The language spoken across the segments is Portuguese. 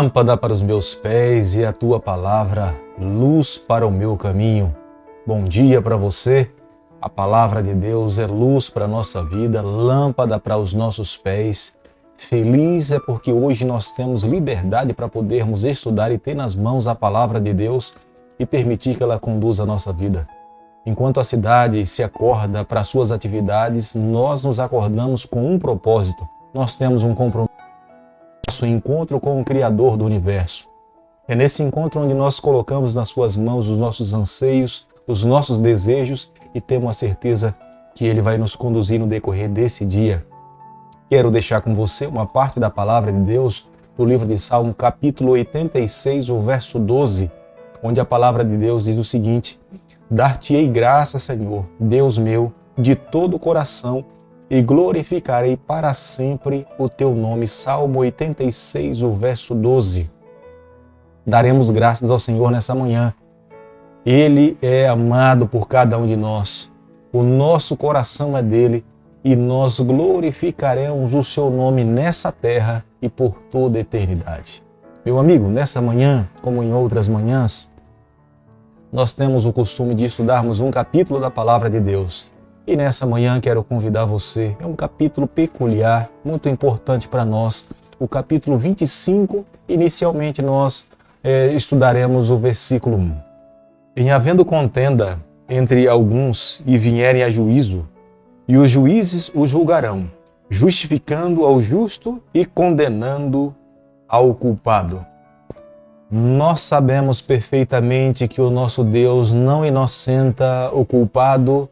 Lâmpada para os meus pés e a tua palavra, luz para o meu caminho. Bom dia para você. A palavra de Deus é luz para a nossa vida, lâmpada para os nossos pés. Feliz é porque hoje nós temos liberdade para podermos estudar e ter nas mãos a palavra de Deus e permitir que ela conduza a nossa vida. Enquanto a cidade se acorda para suas atividades, nós nos acordamos com um propósito. Nós temos um compromisso. Nosso encontro com o Criador do Universo. É nesse encontro onde nós colocamos nas suas mãos os nossos anseios, os nossos desejos e temos a certeza que Ele vai nos conduzir no decorrer desse dia. Quero deixar com você uma parte da palavra de Deus do livro de Salmo, capítulo 86, o verso 12, onde a palavra de Deus diz o seguinte: Dar-te-ei graça, Senhor, Deus meu, de todo o coração, e glorificarei para sempre o teu nome. Salmo 86, o verso 12. Daremos graças ao Senhor nessa manhã. Ele é amado por cada um de nós. O nosso coração é dele e nós glorificaremos o seu nome nessa terra e por toda a eternidade. Meu amigo, nessa manhã, como em outras manhãs, nós temos o costume de estudarmos um capítulo da palavra de Deus. E nessa manhã quero convidar você, é um capítulo peculiar, muito importante para nós, o capítulo 25, inicialmente nós estudaremos o versículo 1. Em havendo contenda entre alguns e vierem a juízo, e os juízes o julgarão, justificando ao justo e condenando ao culpado. Nós sabemos perfeitamente que o nosso Deus não inocenta o culpado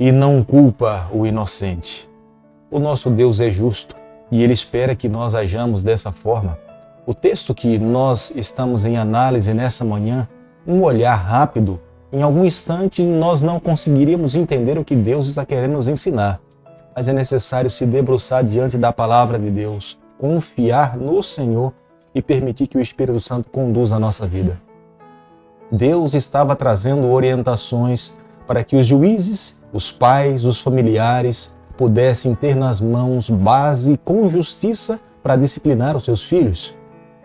e não culpa o inocente. O nosso Deus é justo e Ele espera que nós ajamos dessa forma. O texto que nós estamos em análise nessa manhã, um olhar rápido, em algum instante nós não conseguiríamos entender o que Deus está querendo nos ensinar. Mas é necessário se debruçar diante da palavra de Deus, confiar no Senhor e permitir que o Espírito Santo conduza a nossa vida. Deus estava trazendo orientações para que os juízes, os pais, os familiares pudessem ter nas mãos base com justiça para disciplinar os seus filhos.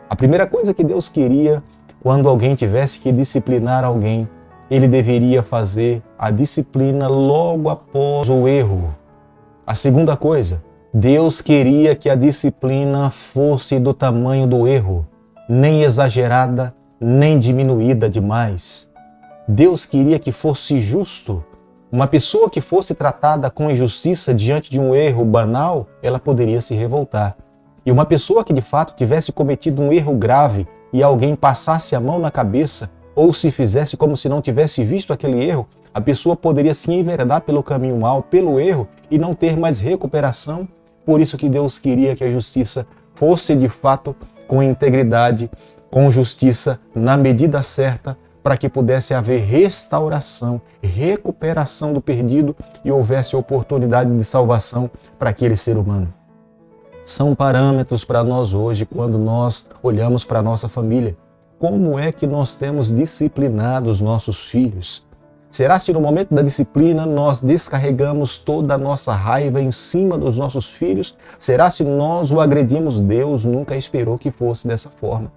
A primeira coisa que Deus queria, quando alguém tivesse que disciplinar alguém, ele deveria fazer a disciplina logo após o erro. A segunda coisa, Deus queria que a disciplina fosse do tamanho do erro, nem exagerada, nem diminuída demais. Deus queria que fosse justo. Uma pessoa que fosse tratada com injustiça diante de um erro banal, ela poderia se revoltar. E uma pessoa que de fato tivesse cometido um erro grave e alguém passasse a mão na cabeça ou se fizesse como se não tivesse visto aquele erro, a pessoa poderia se enveredar pelo caminho mau, pelo erro e não ter mais recuperação. Por isso que Deus queria que a justiça fosse de fato com integridade, com justiça, na medida certa, para que pudesse haver restauração, recuperação do perdido e houvesse oportunidade de salvação para aquele ser humano. São parâmetros para nós hoje quando nós olhamos para a nossa família. Como é que nós temos disciplinado os nossos filhos? Será se no momento da disciplina nós descarregamos toda a nossa raiva em cima dos nossos filhos? Será se nós o agredimos? Deus nunca esperou que fosse dessa forma.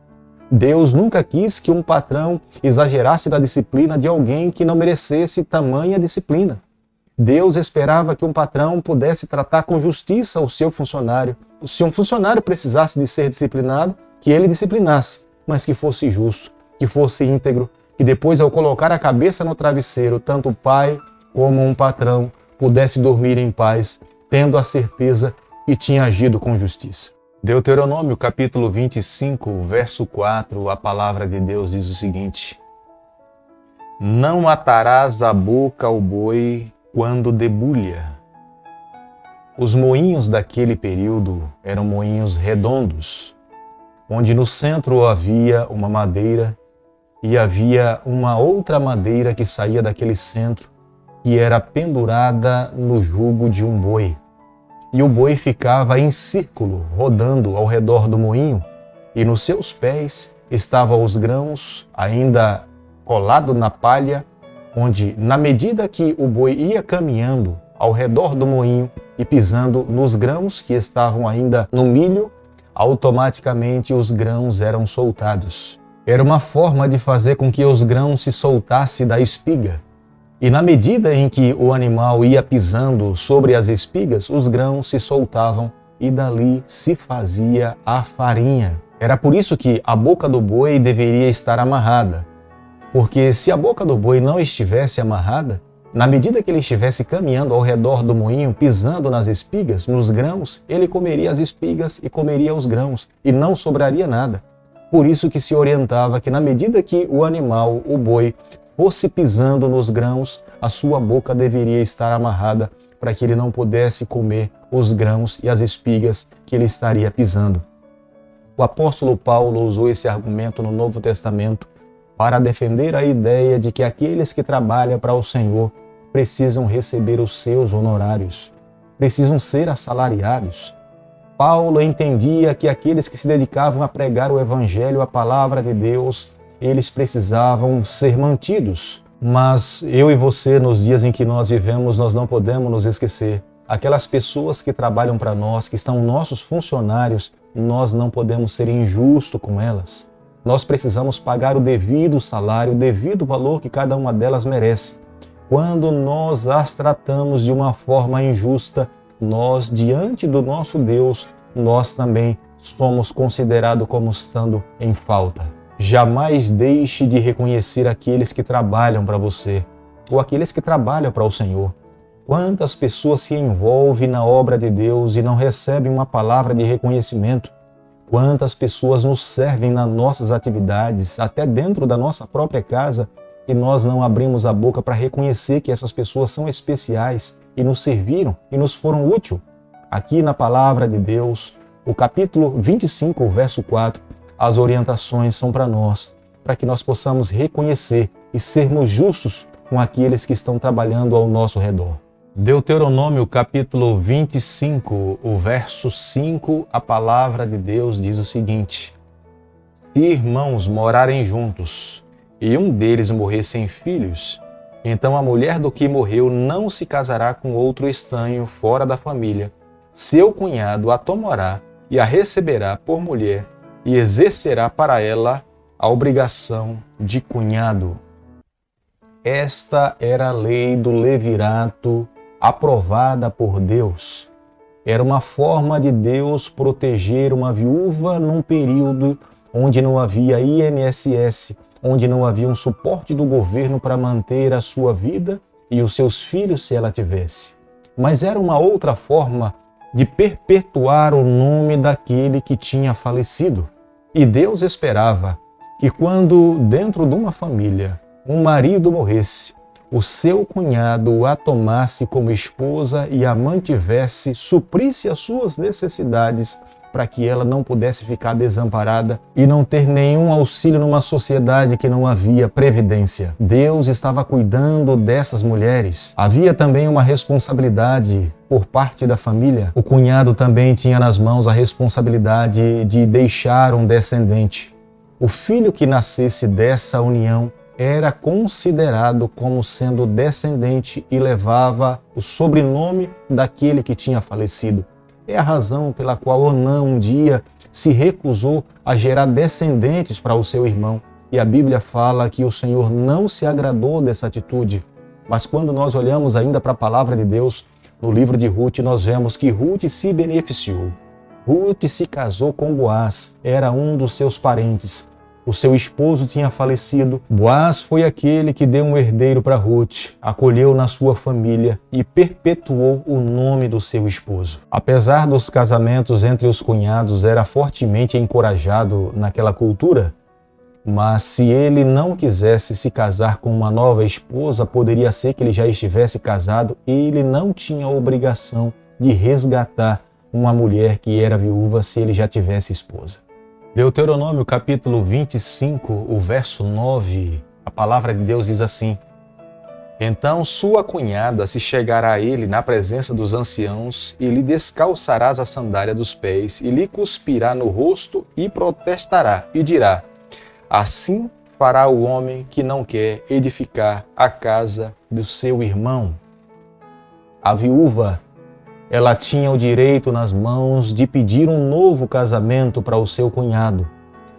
Deus nunca quis que um patrão exagerasse na disciplina de alguém que não merecesse tamanha disciplina. Deus esperava que um patrão pudesse tratar com justiça o seu funcionário. Se um funcionário precisasse de ser disciplinado, que ele disciplinasse, mas que fosse justo, que fosse íntegro, que depois, ao colocar a cabeça no travesseiro, tanto o pai como um patrão pudesse dormir em paz, tendo a certeza que tinha agido com justiça. Deuteronômio, capítulo 25, verso 4, a palavra de Deus diz o seguinte: Não atarás a boca ao boi quando debulha. Os moinhos daquele período eram moinhos redondos, onde no centro havia uma madeira e havia uma outra madeira que saía daquele centro, que era pendurada no jugo de um boi. E o boi ficava em círculo, rodando ao redor do moinho, e nos seus pés estavam os grãos ainda colados na palha, onde, na medida que o boi ia caminhando ao redor do moinho e pisando nos grãos que estavam ainda no milho, automaticamente os grãos eram soltados. Era uma forma de fazer com que os grãos se soltassem da espiga. E na medida em que o animal ia pisando sobre as espigas, os grãos se soltavam e dali se fazia a farinha. Era por isso que a boca do boi deveria estar amarrada. Porque se a boca do boi não estivesse amarrada, na medida que ele estivesse caminhando ao redor do moinho, pisando nas espigas, nos grãos, ele comeria as espigas e comeria os grãos, e não sobraria nada. Por isso que se orientava que na medida que o animal, o boi, fosse pisando nos grãos, a sua boca deveria estar amarrada para que ele não pudesse comer os grãos e as espigas que ele estaria pisando. O apóstolo Paulo usou esse argumento no Novo Testamento para defender a ideia de que aqueles que trabalham para o Senhor precisam receber os seus honorários, precisam ser assalariados. Paulo entendia que aqueles que se dedicavam a pregar o Evangelho, a palavra de Deus, eles precisavam ser mantidos. Mas eu e você, nos dias em que nós vivemos, nós não podemos nos esquecer. Aquelas pessoas que trabalham para nós, que estão nossos funcionários, nós não podemos ser injustos com elas. Nós precisamos pagar o devido salário, o devido valor que cada uma delas merece. Quando nós as tratamos de uma forma injusta, nós, diante do nosso Deus, nós também somos considerados como estando em falta. Jamais deixe de reconhecer aqueles que trabalham para você, ou aqueles que trabalham para o Senhor. Quantas pessoas se envolvem na obra de Deus e não recebem uma palavra de reconhecimento? Quantas pessoas nos servem nas nossas atividades, até dentro da nossa própria casa, e nós não abrimos a boca para reconhecer que essas pessoas são especiais e nos serviram e nos foram úteis? Aqui na palavra de Deus, o capítulo 25, verso 4, as orientações são para nós, para que nós possamos reconhecer e sermos justos com aqueles que estão trabalhando ao nosso redor. Deuteronômio capítulo 25, o verso 5, a palavra de Deus diz o seguinte: Se irmãos morarem juntos e um deles morrer sem filhos, então a mulher do que morreu não se casará com outro estranho fora da família. Seu cunhado a tomará e a receberá por mulher e exercerá para ela a obrigação de cunhado. Esta era a lei do levirato aprovada por Deus. Era uma forma de Deus proteger uma viúva num período onde não havia INSS, onde não havia um suporte do governo para manter a sua vida e os seus filhos se ela tivesse. Mas era uma outra forma de perpetuar o nome daquele que tinha falecido. E Deus esperava que quando dentro de uma família um marido morresse, o seu cunhado a tomasse como esposa e a mantivesse, suprisse as suas necessidades para que ela não pudesse ficar desamparada e não ter nenhum auxílio numa sociedade que não havia previdência. Deus estava cuidando dessas mulheres. Havia também uma responsabilidade por parte da família. O cunhado também tinha nas mãos a responsabilidade de deixar um descendente. O filho que nascesse dessa união era considerado como sendo descendente e levava o sobrenome daquele que tinha falecido. É a razão pela qual Onã um dia se recusou a gerar descendentes para o seu irmão. E a Bíblia fala que o Senhor não se agradou dessa atitude. Mas quando nós olhamos ainda para a palavra de Deus, no livro de Ruth, nós vemos que Ruth se beneficiou. Ruth se casou com Boaz, era um dos seus parentes. O seu esposo tinha falecido. Boaz foi aquele que deu um herdeiro para Ruth, acolheu na sua família e perpetuou o nome do seu esposo. Apesar dos casamentos entre os cunhados, era fortemente encorajado naquela cultura, mas se ele não quisesse se casar com uma nova esposa, poderia ser que ele já estivesse casado e ele não tinha a obrigação de resgatar uma mulher que era viúva se ele já tivesse esposa. Deuteronômio capítulo 25, o verso 9, a palavra de Deus diz assim: Então sua cunhada se chegará a ele na presença dos anciãos e lhe descalçarás a sandália dos pés e lhe cuspirá no rosto e protestará e dirá: Assim fará o homem que não quer edificar a casa do seu irmão. A viúva ela tinha o direito nas mãos de pedir um novo casamento para o seu cunhado,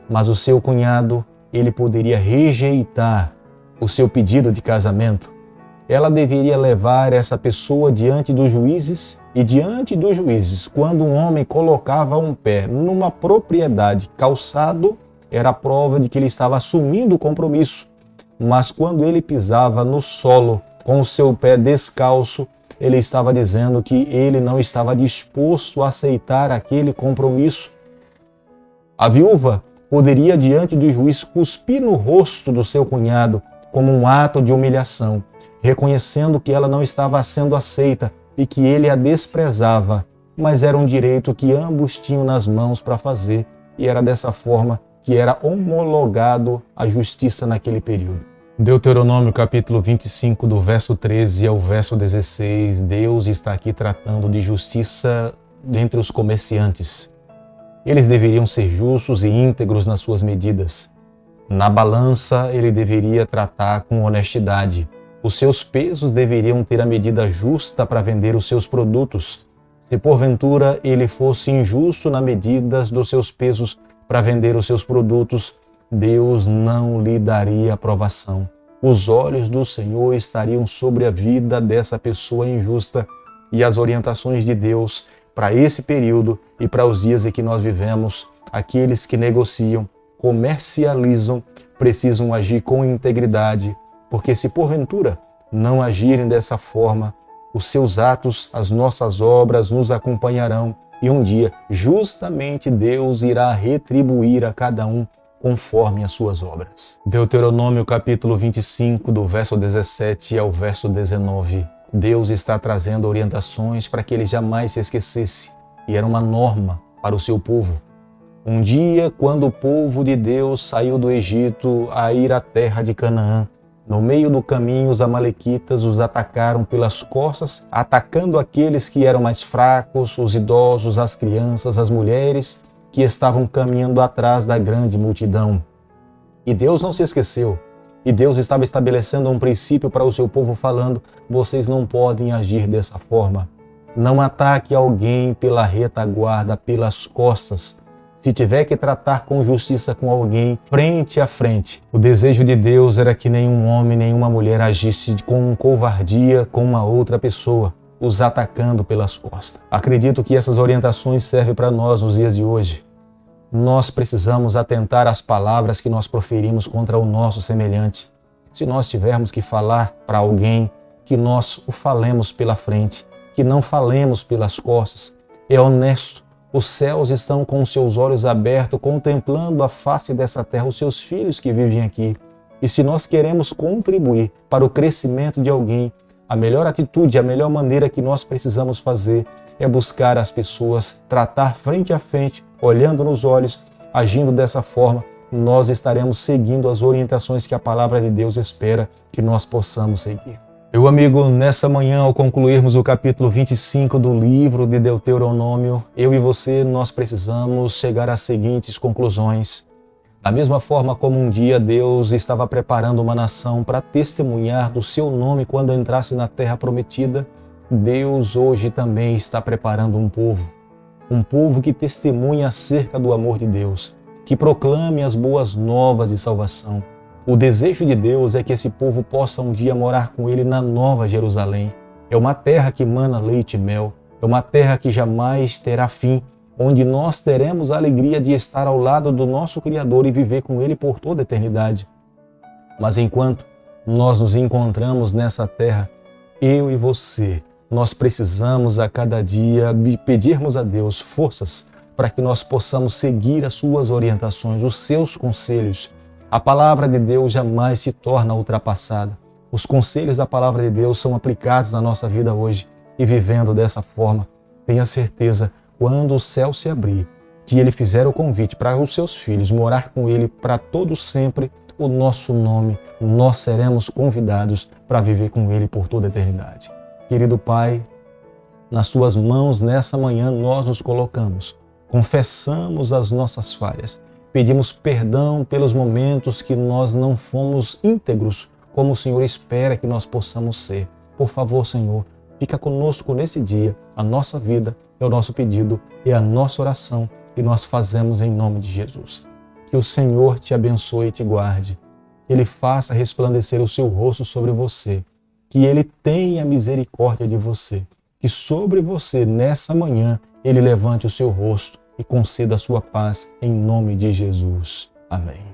mas o seu cunhado, ele poderia rejeitar o seu pedido de casamento. Ela deveria levar essa pessoa diante dos juízes, e diante dos juízes, quando um homem colocava um pé numa propriedade calçado, era a prova de que ele estava assumindo o compromisso. Mas quando ele pisava no solo com o seu pé descalço, ele estava dizendo que ele não estava disposto a aceitar aquele compromisso. A viúva poderia, diante do juiz, cuspir no rosto do seu cunhado como um ato de humilhação, reconhecendo que ela não estava sendo aceita e que ele a desprezava, mas era um direito que ambos tinham nas mãos para fazer, e era dessa forma que era homologado a justiça naquele período. Deuteronômio capítulo 25, do verso 13 ao verso 16, Deus está aqui tratando de justiça entre os comerciantes. Eles deveriam ser justos e íntegros nas suas medidas. Na balança, ele deveria tratar com honestidade. Os seus pesos deveriam ter a medida justa para vender os seus produtos. Se porventura ele fosse injusto na medida dos seus pesos para vender os seus produtos, Deus não lhe daria aprovação. Os olhos do Senhor estariam sobre a vida dessa pessoa injusta, e as orientações de Deus para esse período e para os dias em que nós vivemos, aqueles que negociam, comercializam, precisam agir com integridade, porque se porventura não agirem dessa forma, os seus atos, as nossas obras nos acompanharão, e um dia justamente Deus irá retribuir a cada um conforme as suas obras. Deuteronômio capítulo 25, do verso 17 ao verso 19. Deus está trazendo orientações para que ele jamais se esquecesse, e era uma norma para o seu povo. Um dia, quando o povo de Deus saiu do Egito a ir à terra de Canaã, no meio do caminho os amalequitas os atacaram pelas costas, atacando aqueles que eram mais fracos, os idosos, as crianças, as mulheres, que estavam caminhando atrás da grande multidão. E Deus não se esqueceu. E Deus estava estabelecendo um princípio para o seu povo, falando: vocês não podem agir dessa forma. Não ataque alguém pela retaguarda, pelas costas. Se tiver que tratar com justiça com alguém, frente a frente. O desejo de Deus era que nenhum homem, nenhuma mulher agisse com covardia com uma outra pessoa, os atacando pelas costas. Acredito que essas orientações servem para nós nos dias de hoje. Nós precisamos atentar às palavras que nós proferimos contra o nosso semelhante. Se nós tivermos que falar para alguém, que nós o falemos pela frente, que não falemos pelas costas. É honesto. Os céus estão com os seus olhos abertos, contemplando a face dessa terra, os seus filhos que vivem aqui. E se nós queremos contribuir para o crescimento de alguém, a melhor atitude, a melhor maneira que nós precisamos fazer é buscar as pessoas, tratar frente a frente, olhando nos olhos, agindo dessa forma, nós estaremos seguindo as orientações que a palavra de Deus espera que nós possamos seguir. Meu amigo, nessa manhã, ao concluirmos o capítulo 25 do livro de Deuteronômio, eu e você, nós precisamos chegar às seguintes conclusões. Da mesma forma como um dia Deus estava preparando uma nação para testemunhar do seu nome quando entrasse na terra prometida, Deus hoje também está preparando um povo que testemunha acerca do amor de Deus, que proclame as boas novas de salvação. O desejo de Deus é que esse povo possa um dia morar com Ele na Nova Jerusalém. É uma terra que mana leite e mel, é uma terra que jamais terá fim, onde nós teremos a alegria de estar ao lado do nosso Criador e viver com Ele por toda a eternidade. Mas enquanto nós nos encontramos nessa terra, eu e você, nós precisamos a cada dia pedirmos a Deus forças para que nós possamos seguir as suas orientações, os seus conselhos. A palavra de Deus jamais se torna ultrapassada. Os conselhos da palavra de Deus são aplicados na nossa vida hoje, e vivendo dessa forma, tenha certeza, quando o céu se abrir, que Ele fizer o convite para os seus filhos morar com Ele para todo sempre, o nosso nome, nós seremos convidados para viver com Ele por toda a eternidade. Querido Pai, nas Tuas mãos nessa manhã nós nos colocamos, confessamos as nossas falhas, pedimos perdão pelos momentos que nós não fomos íntegros, como o Senhor espera que nós possamos ser. Por favor, Senhor, fica conosco nesse dia, a nossa vida, é o nosso pedido, é a nossa oração que nós fazemos em nome de Jesus. Que o Senhor te abençoe e te guarde, que Ele faça resplandecer o seu rosto sobre você, que Ele tenha misericórdia de você, que sobre você, nessa manhã, Ele levante o seu rosto e conceda a sua paz em nome de Jesus. Amém.